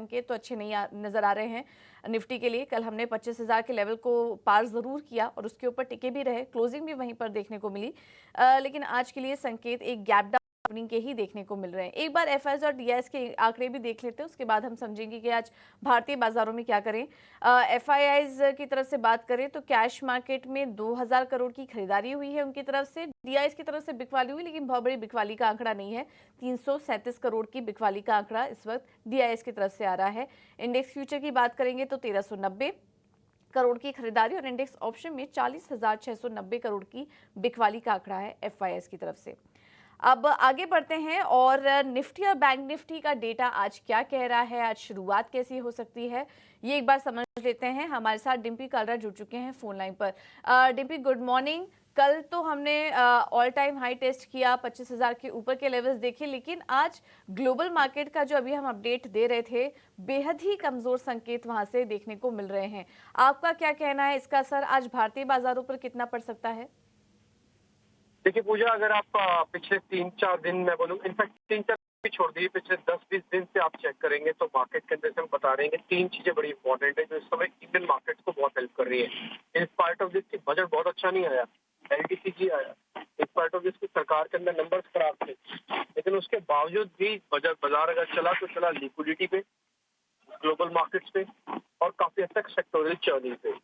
संकेत तो अच्छे नहीं नजर आ रहे हैं निफ्टी के लिए। कल हमने 25,000 के लेवल को पार जरूर किया और उसके ऊपर टिके भी रहे, क्लोजिंग भी वहीं पर देखने को मिली, लेकिन आज के लिए संकेत एक गैप डाउन ओपनिंग के ही देखने को मिल रहे हैं। एक बार एफआईआई और डीआईएस के आंकड़े भी देख लेते हैं, उसके बाद हम समझेंगे कि आज भारतीय बाजारों में क्या करें। एफआईआई की तरफ से बात करें तो कैश मार्केट में 2000 करोड़ की खरीदारी हुई है उनकी तरफ से। डीआईएस की तरफ से बिकवाली हुई, लेकिन बहुत बड़ी बिकवाली का आंकड़ा नहीं है। 337 करोड़ की बिकवाली का आंकड़ा इस वक्त डीआईएस की तरफ से आ रहा है। इंडेक्स फ्यूचर की बात करेंगे तो 1390 करोड़ की खरीदारी और इंडेक्स ऑप्शन में 40,690 करोड़ की बिकवाली का आंकड़ा है एफआईआई की तरफ से। अब आगे बढ़ते हैं और निफ्टी और बैंक निफ्टी का डेटा आज क्या कह रहा है, आज शुरुआत कैसी हो सकती है, ये एक बार समझ लेते हैं। हमारे साथ डिम्पी कालरा जुड़ चुके हैं फोन लाइन पर। Dimpy, good morning. कल तो हमने ऑल टाइम हाई टेस्ट किया, 25,000 के ऊपर के लेवल्स देखे, लेकिन आज ग्लोबल मार्केट का जो अभी हम अपडेट दे रहे थे, बेहद ही कमजोर संकेत वहां से देखने को मिल रहे हैं। आपका क्या कहना है, इसका असर आज भारतीय बाजारों पर कितना पड़ सकता है? देखिए पूजा, अगर आप पिछले 3-4 दिन मैं बोलूँ, इनफैक्ट 3-4 भी छोड़ दीजिए, पिछले 10-20 दिन से आप चेक करेंगे तो मार्केट के अंदर से हम बता रहे हैं कि 3 चीजें बड़ी इंपॉर्टेंट है जो इस समय इंडियन मार्केट को बहुत हेल्प कर रही है। इन स्पाइट ऑफ दिस की बजट बहुत अच्छा नहीं आया, एलटीसीजी आया, इन स्पाइट ऑफ दिस की सरकार के अंदर नंबर्स खराब थे, लेकिन उसके बावजूद भी बजट बाजार अगर चला तो चला लिक्विडिटी पे, ग्लोबल मार्केट्स पे और काफी हद तक सेक्टोरल चर्निंग पे।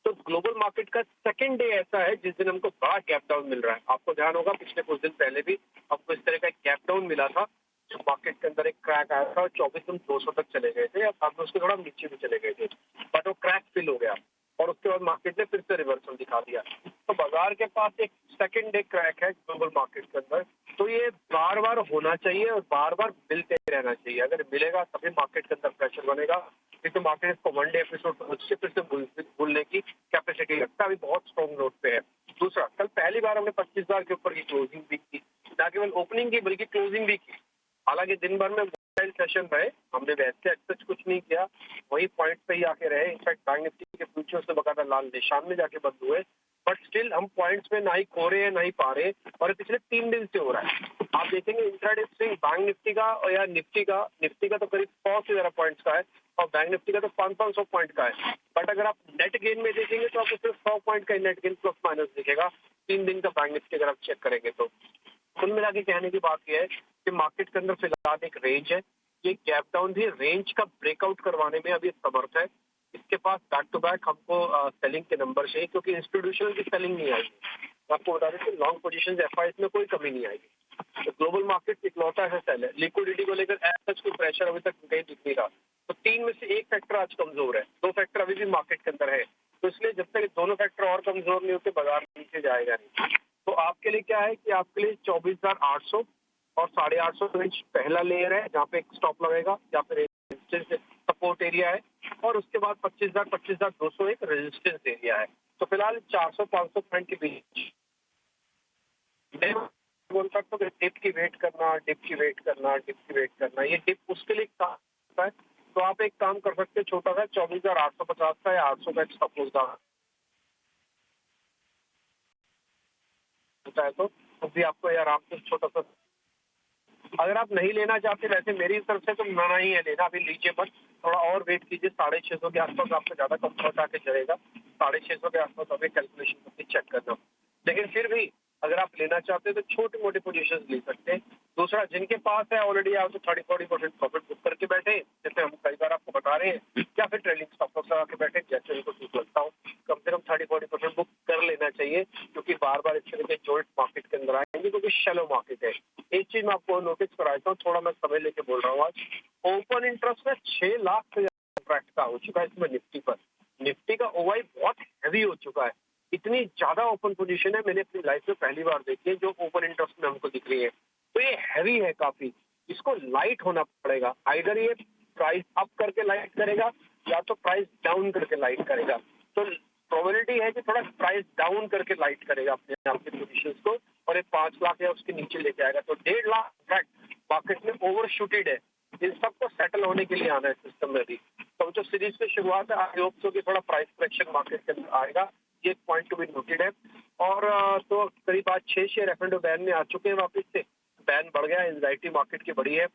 तो ग्लोबल मार्केट का सेकंड डे ऐसा है जिस दिन हमको बड़ा गैप डाउन मिल रहा है। आपको ध्यान होगा पिछले कुछ दिन पहले भी आपको इस तरह का गैप डाउन मिला था, जो मार्केट के अंदर एक क्रैक आया था और 24,200 तक चले गए थे, अब उसके थोड़ा नीचे भी चले गए थे, बट वो क्रैक फिल हो गया और उसके बाद मार्केट ने फिर से रिवर्सल दिखा दिया। तो बाजार के पास एक सेकंड डे क्रैक है ग्लोबल मार्केट के अंदर, तो ये बार बार होना चाहिए और बार बार मिलते रहना चाहिए। अगर मिलेगा तभी मार्केट के अंदर प्रेशर बनेगा, तो मार्केट को वन डे एपिसोड उससे फिर से भूलने की कैपेसिटी लगता है अभी बहुत स्ट्रॉन्ग नोट पे है। दूसरा, कल पहली बार हमने 25,000 के ऊपर की क्लोजिंग भी की, ना केवल ओपनिंग की बल्कि क्लोजिंग भी की। हालांकि दिन भर में वोलेटाइल सेशन रहे, हमने वैसे एक्सच कुछ नहीं किया, वही पॉइंट पे ही आके रहे। इनफैक्ट बैंक निफ्टी के फ्यूचर से बकायदा लाल निशान में जाके बंद हुए, बट स्टिल हम पॉइंट्स में ना ही खो रहे हैं ना ही पा रहे, और पिछले 3 दिन से हो रहा है। आप देखेंगे इंट्राडे स्विंग बैंक निफ्टी का और या निफ्टी का तो करीब 100 से ज्यादा पॉइंट्स का है और बैंक निफ्टी का तो 500 पॉइंट का है। बट अगर आप नेट गेन में देखेंगे तो आपको सिर्फ 100 पॉइंट का नेट गेन प्लस माइनस दिखेगा 3 दिन का बैंक निफ्टी अगर आप चेक करेंगे तो। कुल मिला के कहने की बात यह है कि मार्केट के अंदर फिलहाल एक रेंज है, ये गैप डाउन भी रेंज का ब्रेकआउट करवाने में अभी समर्थ है। इसके पास बैक टू बैक हमको सेलिंग के नंबर चाहिए, क्योंकि इंस्टीट्यूशनल की सेलिंग नहीं आएगी। आपको बता दें कि लॉन्ग पोजीशन एफआईआई में कोई कमी नहीं आएगी। तो ग्लोबल मार्केट इकलौता है सेल है, लिक्विडिटी को लेकर सच कोई प्रेशर अभी तक कहीं दिख नहीं रहा। तो 3 में से एक फैक्टर आज कमजोर है, 2 फैक्टर अभी भी मार्केट के अंदर है। तो इसलिए जब तक दोनों फैक्टर और कमजोर नहीं होते बाजार नीचे जाएगा नहीं। तो आपके लिए क्या है कि आपके लिए 24,800 और 850 रेंज पहला लेयर है जहाँ पे एक स्टॉप लगेगा या फिर सपोर्ट एरिया है, और उसके बाद 25,200 एक रेजिस्टेंस एरिया है। तो फिलहाल 400-500 पॉइंट के बीच बोल सकता हूँ डिप की वेट करना, ये डिप उसके लिए काम करता है। तो आप एक काम कर सकते हैं, छोटा सा 24,850 का या 800 का स्टॉप लॉस होता है तो भी आपको ये आराम से छोटा सा, अगर आप नहीं लेना चाहते वैसे मेरी तरफ से तो मना ही है लेना, अभी लीजिए मत, थोड़ा और वेट कीजिए। 650 के आसपास आपको ज्यादा कंफर्ट आके चलेगा, 650 के आसपास अभी कैलकुलेशन करके चेक करना। लेकिन फिर भी अगर आप लेना चाहते हैं तो छोटे मोटे पोजीशन ले सकते हैं। दूसरा, जिनके पास है ऑलरेडी आप तो 30-40% प्रॉफिट बुक करके बैठे, जैसे हम कई बार आपको बता रहे हैं, या फिर ट्रेलिंग स्टॉप लॉस लगा के बैठे, जैसे उनको ठीक लगता हो। कम से कम 30-40% बुक कर लेना चाहिए, क्योंकि बार बार इस तरह के जोल्ट मार्केट के अंदर आएंगे, क्योंकि शैलो मार्केट है। एक चीज मैं आपको नोटिस कराता हूँ, थोड़ा मैं समय लेके बोल रहा हूँ। आज ओपन इंटरेस्ट में 6 लाख से कॉन्ट्रैक्ट का हो चुका है इसमें निफ्टी पर। निफ्टी का ओवाई बहुत हैवी हो चुका है, इतनी ज्यादा ओपन पोजीशन है मैंने अपनी लाइफ में पहली बार देखी है जो ओपन इंटरेस्ट में हमको दिख रही है। तो ये हैवी है काफी, इसको लाइट होना पड़ेगा। आइदर ये प्राइस अप करके लाइट करेगा या तो प्राइस डाउन करके लाइट करेगा। तो प्रोबेबिलिटी है कि थोड़ा प्राइस डाउन करके लाइट करेगा अपने आप की पोजीशंस को, और ये 5 लाख या उसके नीचे लेके आएगा। तो 1.5 लाख इनफैक्ट मार्केट में ओवर शूटेड है, इन सबको सेटल होने के लिए आना है सिस्टम में भी। तो जो सीरीज की शुरुआत है, आई होप सो कि थोड़ा प्राइस करेक्शन मार्केट के अंदर आएगा, ये एक पॉइंट टू बी नोटेड है। और तो करीब आज 6 शेयर एफ एंड बैन में आ चुके हैं वापस से, बैन बढ़ गया, एंजाइटी मार्केट की बढ़ी है।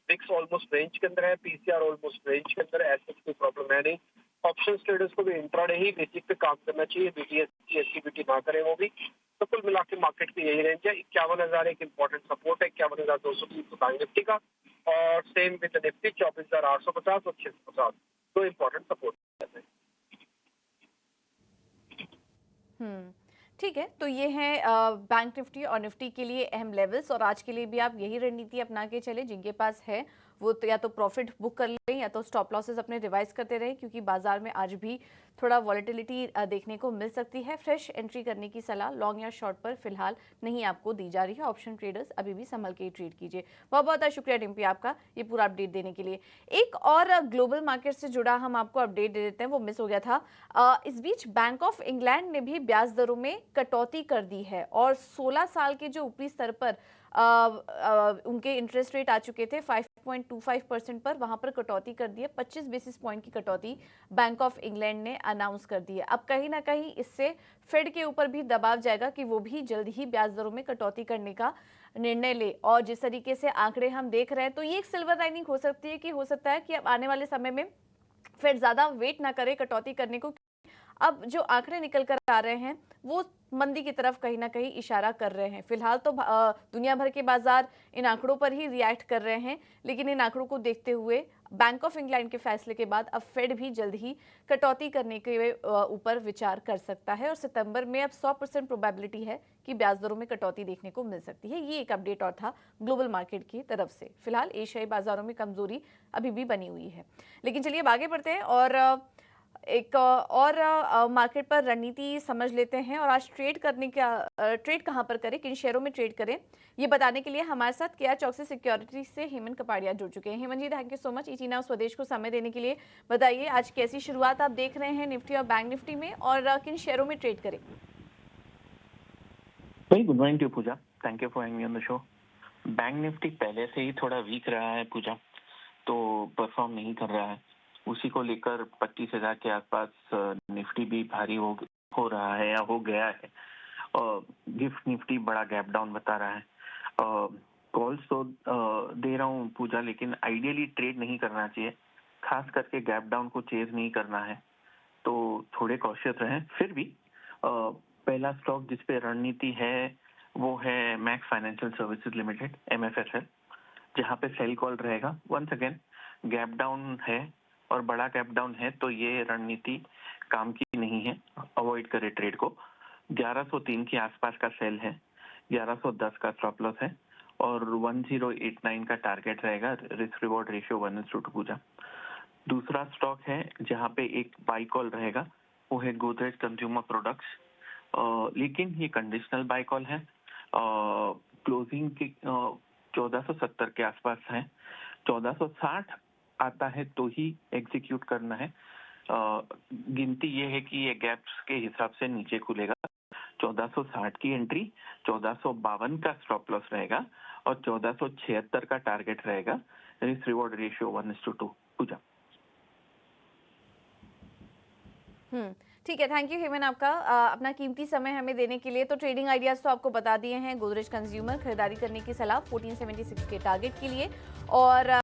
विक्स ऑलमोस्ट रेंज के अंदर है, पीसीआर ऑलमोस्ट रेंज के अंदर है, ऐसे कोई प्रॉब्लम है नहीं। ऑप्शन ट्रेडर्स को भी इंट्राडे ही बेसिक पे काम करना चाहिए, बीटीएस एससीबीटी ना करें वो भी। तो कुल मिला के मार्केट की यही रेंज है। 51,000 एक इंपॉर्टेंट सपोर्ट है, 51,230 बैंक निफ्टी का, और सेम विद निफ्टी 24,850 और 650 दो इंपॉर्टेंट सपोर्ट है। ठीक है, तो ये है बैंक निफ्टी और निफ्टी के लिए अहम लेवल्स, और आज के लिए भी आप यही रणनीति अपना के चले। जिनके पास है वो तो या तो प्रॉफिट बुक कर लें या तो स्टॉप लॉसेस अपने रिवाइज करते रहें, क्योंकि बाजार में आज भी थोड़ा वॉलेटिलिटी देखने को मिल सकती है। फ्रेश एंट्री करने की सलाह लॉन्ग या शॉर्ट पर फिलहाल नहीं आपको दी जा रही है। ऑप्शन ट्रेडर्स अभी भी संभल के ट्रेड कीजिए। बहुत बहुत शुक्रिया डिम्पी आपका ये पूरा अपडेट देने के लिए। एक और ग्लोबल मार्केट से जुड़ा हम आपको अपडेट दे देते हैं, वो मिस हो गया था। इस बीच बैंक ऑफ इंग्लैंड ने भी ब्याज दरों में कटौती कर दी है, और 16 साल के जो ऊपरी स्तर पर उनके इंटरेस्ट रेट आ चुके थे 5.25% पर, वहां पर कटौती कर दी है। 25 बेसिस पॉइंट की कटौती बैंक ऑफ इंग्लैंड ने अनाउंस कर दी है। अब कहीं ना कहीं इससे फेड के ऊपर भी दबाव जाएगा कि वो भी जल्द ही ब्याज दरों में कटौती करने का निर्णय ले। और जिस तरीके से आंकड़े हम देख रहे हैं, तो ये एक सिल्वर लाइनिंग हो सकती है कि हो सकता है कि अब आने वाले समय में फेड ज्यादा वेट ना करे कटौती करने को। अब जो आंकड़े निकल कर आ रहे हैं वो मंदी की तरफ कहीं ना कहीं इशारा कर रहे हैं। फिलहाल तो दुनिया भर के बाजार इन आंकड़ों पर ही रिएक्ट कर रहे हैं, लेकिन इन आंकड़ों को देखते हुए बैंक ऑफ इंग्लैंड के फैसले के बाद अब फेड भी जल्द ही कटौती करने के ऊपर विचार कर सकता है, और सितंबर में अब 100% प्रोबेबिलिटी है कि ब्याज दरों में कटौती देखने को मिल सकती है। ये एक अपडेट और था ग्लोबल मार्केट की तरफ से। फिलहाल एशियाई बाजारों में कमजोरी अभी भी बनी हुई है, लेकिन चलिए अब आगे बढ़ते हैं और एक और मार्केट पर रणनीति समझ लेते हैं। और आज ट्रेड कहां पर करें, किन शेयरों में ट्रेड करें, ये बताने के लिए हमारे साथ केआर चौकसी सिक्योरिटी से हेमंत कपाड़िया जुड़ चुके हैं। हेमंत जी, थैंक यू सो मच इटीना स्वदेश को समय देने के लिए। बताइए आज कैसी शुरुआत आप देख रहे हैं निफ्टी और बैंक निफ्टी में, और किन शेयरों में ट्रेड करें? Very good morning to Pooja, thank you for having me on the show. Bank Nifty पहले से ही थोड़ा वीक रहा है पूजा, तो परफॉर्म नहीं कर रहा है। उसी को लेकर 25,000 के आसपास निफ्टी भी भारी हो रहा है या हो गया है। गिफ्ट निफ्टी बड़ा गैप डाउन बता रहा है। कॉल्स तो दे रहा हूँ पूजा, लेकिन आइडियली ट्रेड नहीं करना चाहिए, खास करके गैप डाउन को चेज नहीं करना है, तो थोड़े कॉशियस रहें। फिर भी पहला स्टॉक जिसपे रणनीति है वो है max financial services limited MFSL, जहाँ पे सेल कॉल रहेगा। वंस अगेन गैप डाउन है और बड़ा गैप डाउन है, तो ये रणनीति काम की नहीं है, अवॉइड करे ट्रेड को। 1103 के आसपास का सेल है, 1110 का स्टॉप लॉस है, और 1089 का टारगेट रहेगा। रिस्क रिवॉर्ड रेशियो 1:2 पूजा। दूसरा स्टॉक है जहाँ पे एक बाई कॉल रहेगा, वो है गोदरेज कंज्यूमर प्रोडक्ट्स, लेकिन ये कंडीशनल बाई कॉल है। क्लोजिंग की 1470 के आसपास है, 1460 आता है तो ही एग्जीक्यूट करना है। गिनती ये है कि ये गैप्स के हिसाब से नीचे खुलेगा। 1460 की एंट्री, 1452 का स्टॉप लॉस रहेगा, और 1476 का टारगेट रहेगा। रिस्क रिवॉर्ड रेशियो 1:2 पूजा। ठीक है, थैंक यू हेमन आपका अपना कीमती समय हमें देने के लिए। तो ट्रेडिंग आइडियाज तो आपको बता दिए हैं। गोदरेज कंज्यूमर खरीदारी करने की सलाह 1476 के टारगेट के लिए, और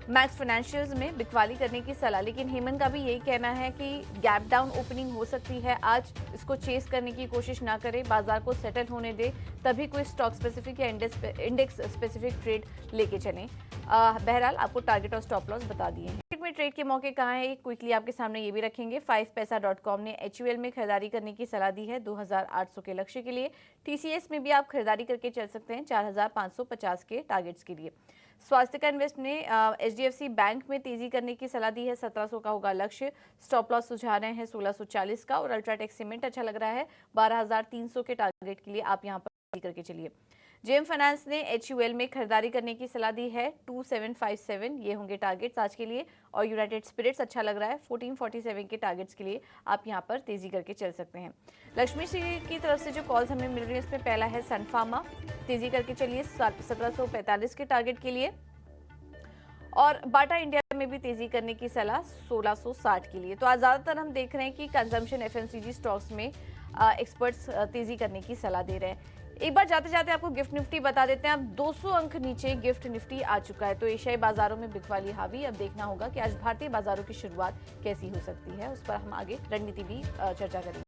मैक्स फाइनेंशियल्स में बिकवाली करने की सलाह। लेकिन हेमंत का भी यही कहना है कि गैप डाउन ओपनिंग हो सकती है आज, इसको चेस करने की कोशिश ना करें, बाजार को सेटल होने दे, तभी कोई स्टॉक स्पेसिफिक या इंडेक्स स्पेसिफिक ट्रेड लेके चलें। बहरहाल आपको टारगेट और स्टॉप लॉस बता दिए हैं। में ट्रेड के मौके कहाँ हैं, क्विकली आपके सामने ये भी रखेंगे। 5paisa.com ने HUL में खरीदारी करने की सलाह दी है 2800 के लक्ष्य के लिए। TCS में भी आप खरीदारी करके चल सकते हैं 4550 के टारगेट्स के लिए। स्वास्थ्य इन्वेस्ट ने HDFC बैंक में तेजी करने की सलाह दी है, 1700 का होगा लक्ष्य। स्टॉप लॉस सुझा रहे हैं 1640 का, और अल्ट्राटेक सीमेंट अच्छा लग रहा है 12300 के टारगेट के लिए आप यहाँ पर करके चलिए। जेएम फाइनेंस ने HUL में खरीदारी करने की सलाह दी है 2757, ये होंगे टारगेट्स आज के लिए। और यूनाइटेड स्पिरिट्स अच्छा लग रहा है 1447 के टारगेट्स के लिए आप यहां पर तेजी करके चल सकते हैं। लक्ष्मी श्री की तरफ से जो कॉल्स हमें मिल रही है उसमें पहला है सन फार्मा, तेजी करके चलिए 1745 के टारगेट के लिए। और बाटा इंडिया में भी तेजी करने की सलाह 1660 के लिए। तो आज ज्यादातर हम देख रहे हैं कि कंजम्पशन FMCG स्टॉक्स में एक्सपर्ट्स तेजी करने की सलाह दे रहे हैं। एक बार जाते जाते आपको गिफ्ट निफ्टी बता देते हैं। अब 200 अंक नीचे गिफ्ट निफ्टी आ चुका है। तो एशियाई बाजारों में बिकवाली हावी। अब देखना होगा कि आज भारतीय बाजारों की शुरुआत कैसी हो सकती है, उस पर हम आगे रणनीति भी चर्चा करेंगे।